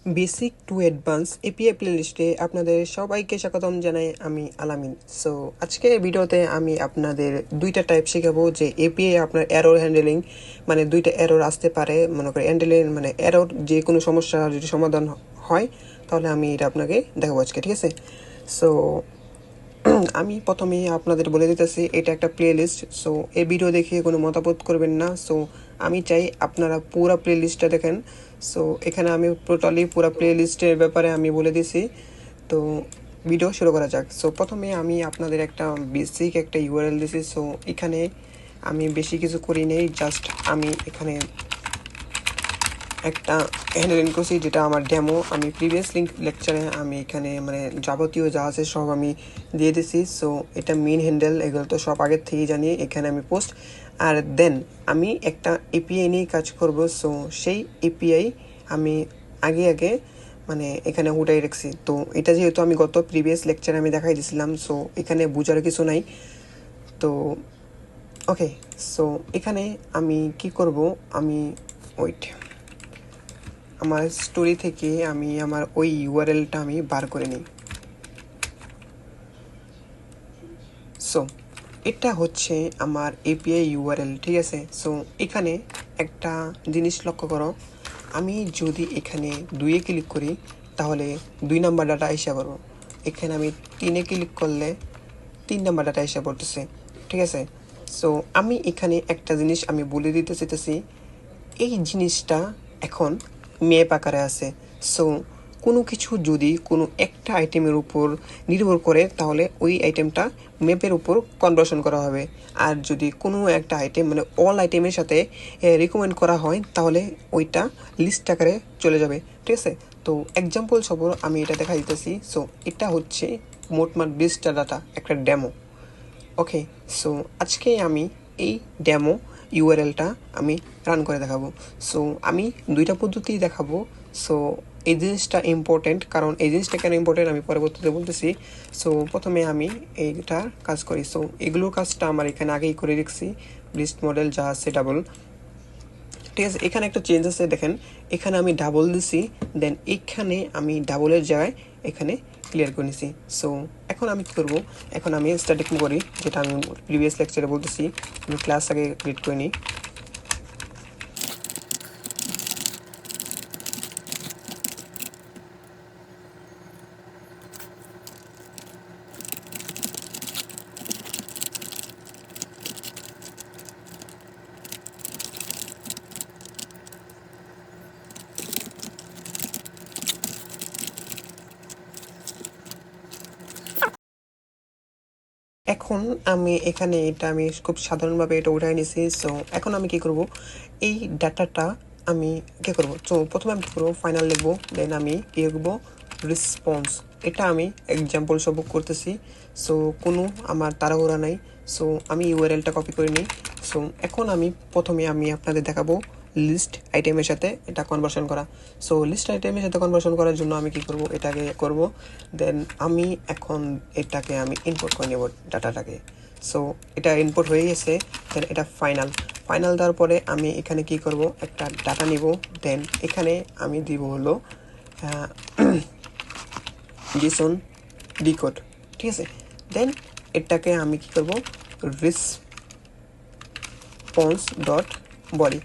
Basic to advance API প্লেলিস্টে আপনাদের সবাইকে স্বাগতম জানাই। আমি আলামিন। সো আজকের ভিডিওতে আমি আপনাদের দুইটা টাইপ শেখাবো যে এপিআই আপনার এরর হ্যান্ডেলিং, মানে দুইটা এরর আসতে পারে, মনে করে হ্যান্ডেলিং মানে এরর, যে কোনো সমস্যা যদি সমাধান হয় তাহলে আমি এটা আপনাকে দেখাবো আজকে, ঠিক আছে? সো আমি প্রথমেই আপনাদের বলে দিতেছি এটা একটা প্লে লিস্ট। সো এই ভিডিও দেখে কোনো মতামত করবেন না। সো আমি চাই আপনারা পুরো প্লে লিস্টটা দেখেন। সো এখানে আমি টোটালি পুরো প্লে লিস্টের ব্যাপারে আমি বলে দিছি। তো ভিডিও শুরু করা যাক। সো প্রথমে আমি আপনাদের একটা বেসিক একটা ইউআরএল দিছি। সো এখানে আমি বেশি কিছু করি নেই, জাস্ট আমি এখানে একটা হ্যান্ডেলিং করছি যেটা আমার ডেমো। আমি প্রিভিয়াস লেকচারে আমি এখানে মানে যাবতীয় যা আছে সব আমি দিয়ে দিছি। সো এটা মেন হ্যান্ডেল, এগুলো তো সব আগের থেকেই জানি। এখানে আমি পোস্ট আর দেন আমি একটা এপিআই নিয়ে কাজ করব। সো সেই এপিআই আমি আগে মানে এখানে উঠাই রাখছি। তো এটা যেহেতু আমি গত প্রিভিয়াস লেকচারে আমি দেখাই দিয়েছিলাম, সো এখানে বোঝার কিছু নাই। তো ওকে, সো এখানে আমি কি করব, আমি ওয়েট আমার স্টোরি থেকে আমি আমার ওই ইউআরএলটা আমি বার করে নিই। সো এটা হচ্ছে আমার এপিআই ইউআরএল, ঠিক আছে? সো এখানে একটা জিনিস লক্ষ্য করো, আমি যদি এখানে 2-এ ক্লিক করি তাহলে 2 নাম্বার ডাটা এসে পড়ব। এখানে আমি 3-এ ক্লিক করলে 3 নাম্বার ডাটা এসে পড়তেছে, ঠিক আছে? সো আমি এখানে একটা জিনিস আমি বলে দিতে চাইতেছি, এই জিনিসটা এখন ম্যাপ আকারে আছে। সো কোনো কিছু যদি কোনো একটা আইটেমের উপর নির্ভর করে তাহলে ওই আইটেমটা ম্যাপের উপর কনভার্সন করা হবে। আর যদি কোনো একটা আইটেম মানে অল আইটেমের সাথে রিকমেন্ড করা হয় তাহলে ওইটা লিস্ট আকারে চলে যাবে, ঠিক আছে? তো এক্সাম্পল সব আমি এটা দেখা দিতেছি। সো এটা হচ্ছে মোটমাট 20টা ডাটা, একটা ডেমো। ওকে, সো আজকে আমি এই ডেমো ইউআরএলটা আমি রান করে দেখাবো। সো আমি দুইটা পদ্ধতি দেখাবো। সো এই জিনিসটা ইম্পর্টেন্ট, কারণ এই জিনিসটা কেন ইম্পর্টেন্ট আমি পরবর্তীতে বলতেছি। সো প্রথমে আমি এইটা কাজ করি। সো এগুলোর কাজটা আমার এখানে আগেই করে রেখেছি, লিস্ট মডেল যা আছে ডাবল, ঠিক আছে? এখানে একটা চেঞ্জ আছে, দেখেন এখানে আমি ডাবল দিছি, দেন এখানে আমি ডাবলের জায়গায় এখানে ক্লিয়ার করে নিছি। সো এখন আমি কী করবো, এখন আমি স্ট্যাটিক করি, যেটা আমি প্রিভিয়াস লেকচারে বলতেছি। আমি ক্লাস আগে ক্রিয়েট করে নিই। এখন আমি এখানে এটা আমি খুব সাধারণভাবে এটা উঠাই নিছি। সো এখন আমি কি করব, এই ডাটাটা আমি কী করব, সো প্রথমে আমি কী করবো, ফাইনাল লিখবো, দেন আমি কী লিখবো, রেসপন্স। এটা আমি এক্সাম্পল সব করতেছি। সো কোনো আমার তাড়াহুড়া নাই। সো আমি ইউআরএলটা কপি করে নিই। সো এখন আমি প্রথমে আমি আপনাদের দেখাবো লিস্ট আইটেমের সাথে এটা কনভার্সন করা। সো লিস্ট আইটেমের সাথে কনভার্সন করার জন্য আমি কি করব, এটাকে করব, দেন আমি এখন এটাকে আমি ইনপুট করে নেব ডাটাটাকে। সো এটা ইনপুট হয়ে গেছে, দেন এটা ফাইনাল দেওয়ার পরে আমি এখানে কি করব, একটা ডাটা নিব, দেন এখানে আমি দিব হলো JSON ডিকোড, ঠিক আছে? দেন এটাকে আমি কি করব, রেসপন্স ডট বডি।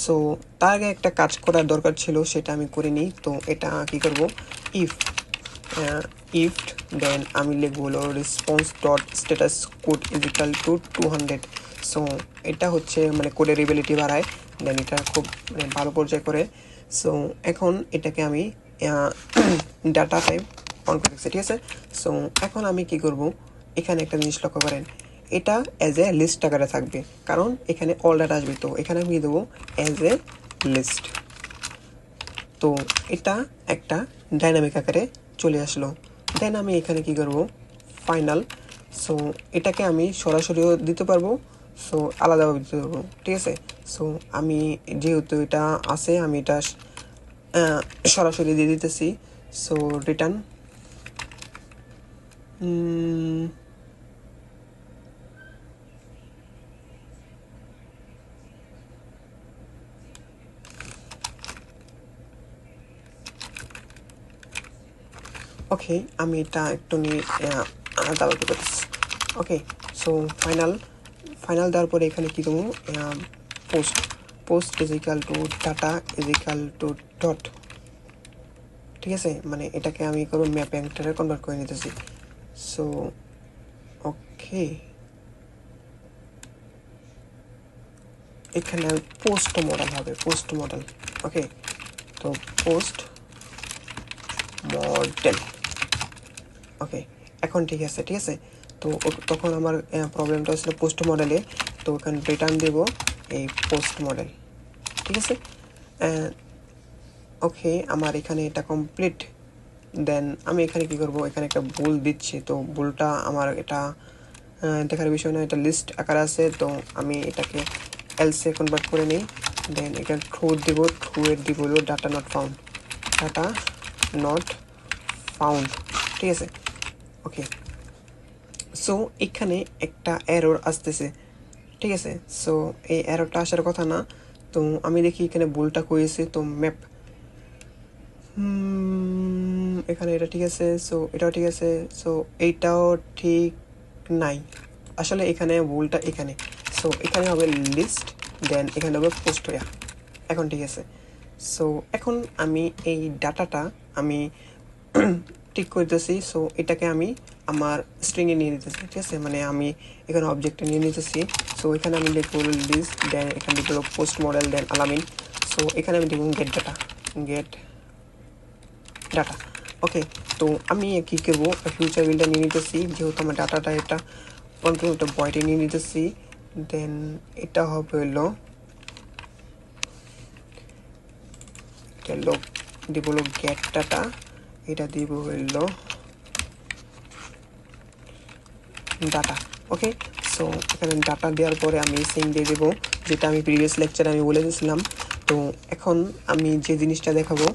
সো তার আগে একটা কাজ করার দরকার ছিল, সেটা আমি করে নিই। তো এটা কি করব, ইফ দেন আমি লিখব হলো response dot status code is equal to 200। So এটা হচ্ছে মানে কোডের এবিলিটি বাড়ায়, দেন এটা খুব মানে ভালো পর্যায়ে করে। সো এখন এটাকে আমি ডাটা টাইপ অন করে দিচ্ছি, ঠিক আছে? সো এখন আমি কি করব, এখানে একটা জিনিস লক্ষ্য করেন, এটা অ্যাজ এ লিস্ট আকারে থাকবে, কারণ এখানে অল ডাটা আসবে। তো এখানে আমি দেবো অ্যাজ এ লিস্ট। তো এটা একটা ডাইনামিক আকারে চলে আসলো। দেন আমি এখানে কি করব, ফাইনাল। সো এটাকে আমি সরাসরিও দিতে পারবো, সো আলাদাভাবে দিতে পারবো, ঠিক আছে? সো আমি যেহেতু এটা আছে আমি এটা সরাসরি দিয়ে দিতেছি। সো রিটার্ন ওকে, আমি এটা একটু নিয়ে আলাদাভাবে করতেছি। ওকে, সো ফাইনাল দেওয়ার পরে এখানে কী দেবো, post is equal to data is equal to dot, ঠিক আছে, মানে এটাকে আমি করবো ম্যাপ অ্যাঙ্কটারে কনভার্ট করে নিতেছি। সো ওকে, এখানে পোস্ট মডেল হবে, পোস্ট মডেল। ওকে, তো পোস্ট মডেল। ওকে, এখন ঠিক আছে, ঠিক আছে। তো তখন আমার প্রবলেমটা হচ্ছিল পোস্ট মডেলে, তো এখানে রিটার্ন দেব এই পোস্ট মডেল, ঠিক আছে। ওকে, আমার এখানে এটা কমপ্লিট। দেন আমি এখানে কি করব, এখানে একটা ভুল দিচ্ছি, তো ভুলটা আমার এটা দেখার বিষয় না, এটা লিস্ট আকারে আছে, তো আমি এটাকে এলসে কনভার্ট করে নিই। দেন এখানে ট্রু দিব, ট্রু এর দিব হলো data not found, data not found, ঠিক আছে। ওকে, সো এখানে একটা এরর আসতেছে, ঠিক আছে। সো এই এররটা আসার কথা না, তো আমি দেখি এখানে ভুলটা করেছি, তো ম্যাপ এখানে এটা ঠিক আছে, সো এটাও ঠিক আছে, সো এইটাও ঠিক নাই, আসলে এখানে ভুলটা এখানে। সো এখানে হবে লিস্ট, দেন এখানে হবে পোস্ট হয়া, এখন ঠিক আছে। সো এখন আমি এই ডাটাটা আমি ঠিক করতেছি, সো এটাকে আমি আমার স্ট্রিংয়ে নিয়ে নিতেছি, ঠিক আছে, মানে আমি এখানে অবজেক্টে নিয়ে নিতেছি। সো এখানে আমি লিখবো লিস্ট, দেন এখানে লিখবো পোস্ট মডেল, দেন আলামিন। সো এখানে আমি লিখবো গেট ডাটা, গেট ডাটা। ওকে, তো আমি কী করবো, ফিউচার বিলটা নিয়ে নিতেছি, যেহেতু আমার ডাটাটা এটা কন্ট্রোল একটা বয়টে নিয়ে নিতেছি। দেন এটা হবে হলো দিব হলো গেট ডাটা, এটা দিব হইলো ডাটা। ওকে, সো এখানে ডাটা দেওয়ার পরে আমি সিং দিয়ে দেবো, যেটা আমি প্রিভিয়াস লেকচারে আমি বলে দিয়েছিলাম। তো এখন আমি যে জিনিসটা দেখাবো,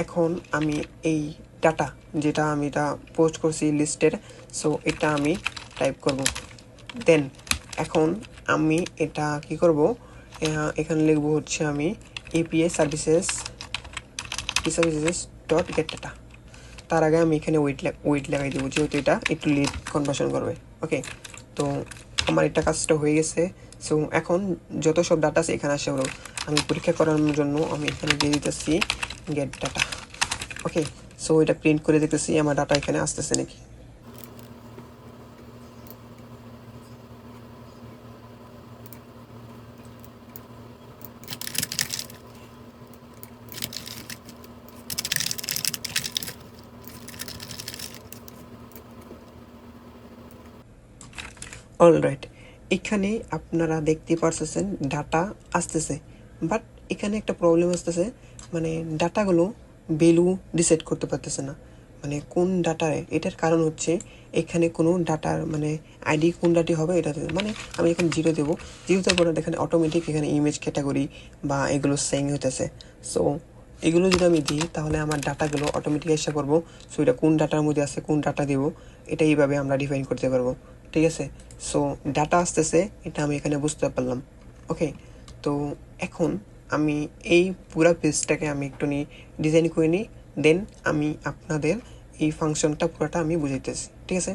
এখন আমি এই ডাটা যেটা আমি এটা পোস্ট করছি লিস্টের, সো এটা আমি টাইপ করব। দেন এখন আমি এটা কি করব, এখানে লিখবো হচ্ছে আমি API services dot gate data. তার আগে আমি এখানে ওয়েট লাগাই দেবো, যেহেতু এটা একটু লেট কনভার্সন করবে। ওকে, তো আমার এটা কাজটা হয়ে গেছে। সো এখন যত সব ডাটা আছে এখানে আসে, আমি পরীক্ষা করানোর জন্য আমি এখানে দিয়ে দিতেছি গেট ডাটা। ওকে, সো এটা প্রিন্ট করে দেখতেছি আমার ডাটা এখানে আসতেছে নাকি। অলরাইট, এখানে আপনারা দেখতে পারতেছেন ডাটা আসতেছে, বাট এখানে একটা প্রবলেম আসতেছে, মানে ডাটাগুলো ভ্যালু ডিসাইড করতে পারতেছে না, মানে কোন ডাটায়। এটার কারণ হচ্ছে এখানে কোনো ডাটার মানে আইডি কোন ডাটি হবে এটা, মানে আমি এখানে 0 দেবো, 0 দেওয়ার পরে এখানে অটোমেটিক এখানে ইমেজ ক্যাটাগরি বা এগুলো সেং হইতেছে। সো এগুলো যদি আমি দিই তাহলে আমার ডাটাগুলো অটোমেটিক এসে করবো। সো এটা কোন ডাটার মধ্যে আছে, কোন ডাটা দেবো, এটা এইভাবে আমরা ডিফাইন করতে পারবো, ঠিক আছে। সো ডাটা আসতেছে, এটা আমি এখানে বুঝতে পারলাম। ওকে, তো এখন আমি এই পুরো পেজটাকে আমি একটু নিয়ে ডিজাইন করে নিই, দেন আমি আপনাদের এই ফাংশনটা পুরোটা আমি বুঝাইতেছি, ঠিক আছে।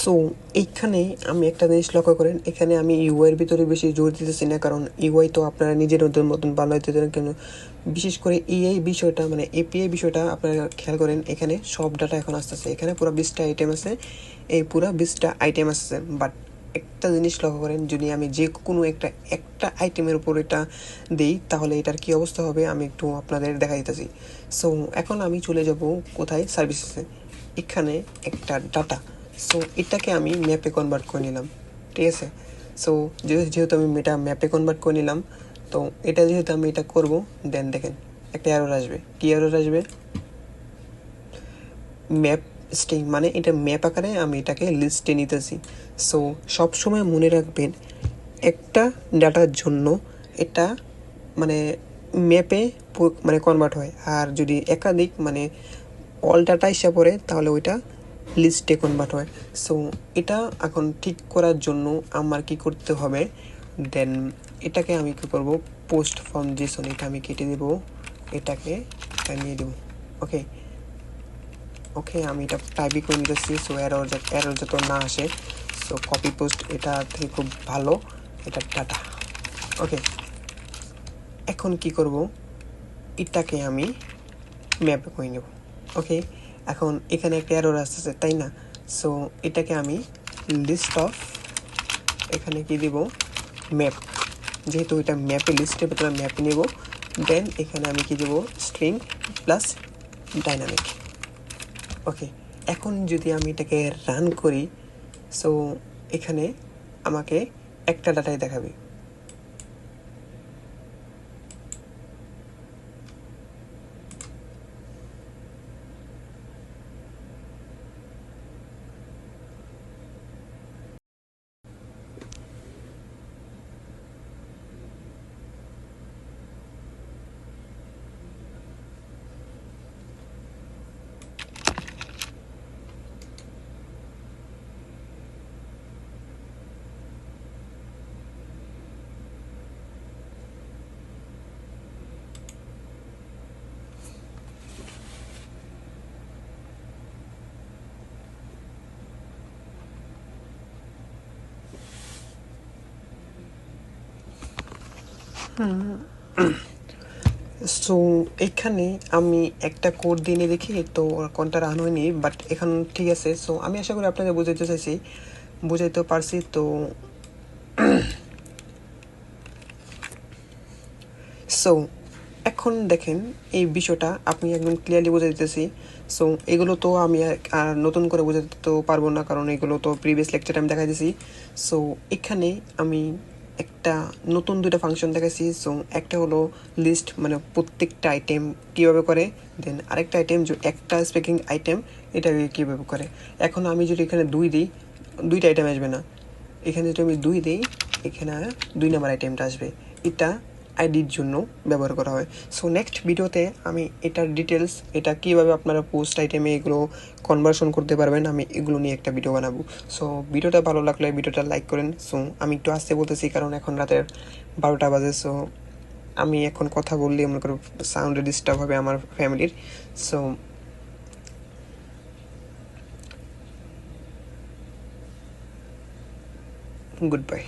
সো এইখানে আমি একটা জিনিস লক্ষ্য করেন, এখানে আমি ইউআইয়ের ভিতরে বেশি জোর দিতেছি না, কারণ ইউআই তো আপনারা নিজের মতন বানাইতে দেন কেন। বিশেষ করে এই বিষয়টা মানে এপিআই বিষয়টা আপনারা খেয়াল করেন, এখানে সব ডাটা এখন আসতেছে, এখানে পুরো 20টা আইটেম আছে, এই পুরো 20টা আইটেম আসছে। বাট একটা জিনিস লক্ষ্য করেন, যদি আমি যে কোনো একটা আইটেমের উপর এটা দিই তাহলে এটার কী অবস্থা হবে আমি একটু আপনাদের দেখা দিতেছি। সো এখন আমি চলে যাব কোথায়, সার্ভিসেসে। এখানে একটা ডাটা, সো এটাকে আমি ম্যাপে কনভার্ট করে নিলাম, ঠিক আছে। সো যেহেতু আমি এটা ম্যাপে কনভার্ট করে নিলাম, তো এটা যেহেতু আমি এটা করবো, দেন দেখেন একটা এরর আসবে। কী এরর আসবে? ম্যাপ স্ট্রিং, মানে এটা ম্যাপ আকারে আমি এটাকে লিস্টে নিতেছি। সো সবসময় মনে রাখবেন, একটা ডাটার জন্য এটা মানে ম্যাপে মানে কনভার্ট হয়, আর যদি একাধিক মানে অল ডাটা হিসাবে পড়ে তাহলে ওইটা লিস্টে কনভার্ট হয়। সো এটা এখন ঠিক করার জন্য আমার কি করতে হবে, দেন এটাকে আমি কী করবো, পোস্ট ফ্রম জেসন, এটা আমি কেটে দেবো, এটাকে নিয়ে দেবো। ওকে ওকে আমি এটা টাইপই করে নিতেছি, সো এরর যাতে না আসে। সো কপি পোস্ট এটা থেকে খুব ভালো, এটা ডাটা। ওকে এখন কি করব, এটাকে আমি ম্যাপে করে নেব। ওকে এখন এখানে একটা এরর আসতেছে, তাই না? সো এটাকে আমি লিস্ট অফ, এখানে কি দেব, ম্যাপ, যেহেতু এটা ম্যাপে লিস্টের ভেতরে ম্যাপে নেব। দেন এখানে আমি কি দেব, স্ট্রিং প্লাস ডাইনামিক। ওকে এখন যদি আমি এটাকে রান করি, সো এখানে আমাকে একটা ডাটাই দেখাবে। সো এখানে আমি একটা কোড দিয়ে দেখি, তো কোনটা রান হয়নি, বাট এখন ঠিক আছে। সো আমি আশা করি আপনাকে বুঝাইতে পারছি। তো সো এখন দেখেন এই বিষয়টা আপনি একদম ক্লিয়ারলি বুঝে দিতেছি। সো এগুলো তো আমি আর নতুন করে বোঝাতে তো পারবো না, কারণ এগুলো তো প্রিভিয়াস লেকচারে আমি দেখা দিয়েছি। সো এখানে আমি একটা নতুন দুইটা ফাংশন দেখাইছি। সো একটা হলো লিস্ট, মানে প্রত্যেকটা আইটেম কীভাবে করে, দেন আরেকটা আইটেম একটা স্পেকিং আইটেম এটাকে কীভাবে করে। এখন আমি যদি এখানে 2 দিই, 2টা আইটেম আসবে না, এখানে যদি আমি 2 দিই, এখানে 2 নাম্বার আইটেমটা আসবে। এটা আইডির জন্য ব্যবহার করা হয়। সো নেক্সট ভিডিওতে আমি এটার ডিটেলস, এটা কীভাবে আপনারা পোস্ট আইটেমে এগুলো কনভার্সন করতে পারবেন, আমি এগুলো নিয়ে একটা ভিডিও বানাবো। সো ভিডিওটা ভালো লাগলে ভিডিওটা লাইক করেন। সো আমি একটু আসতে বলতেছি, কারণ এখন রাতের 12টা বাজে। সো আমি এখন কথা বললে মনে করো সাউন্ডে ডিস্টার্ব হবে আমার ফ্যামিলির। So good bye.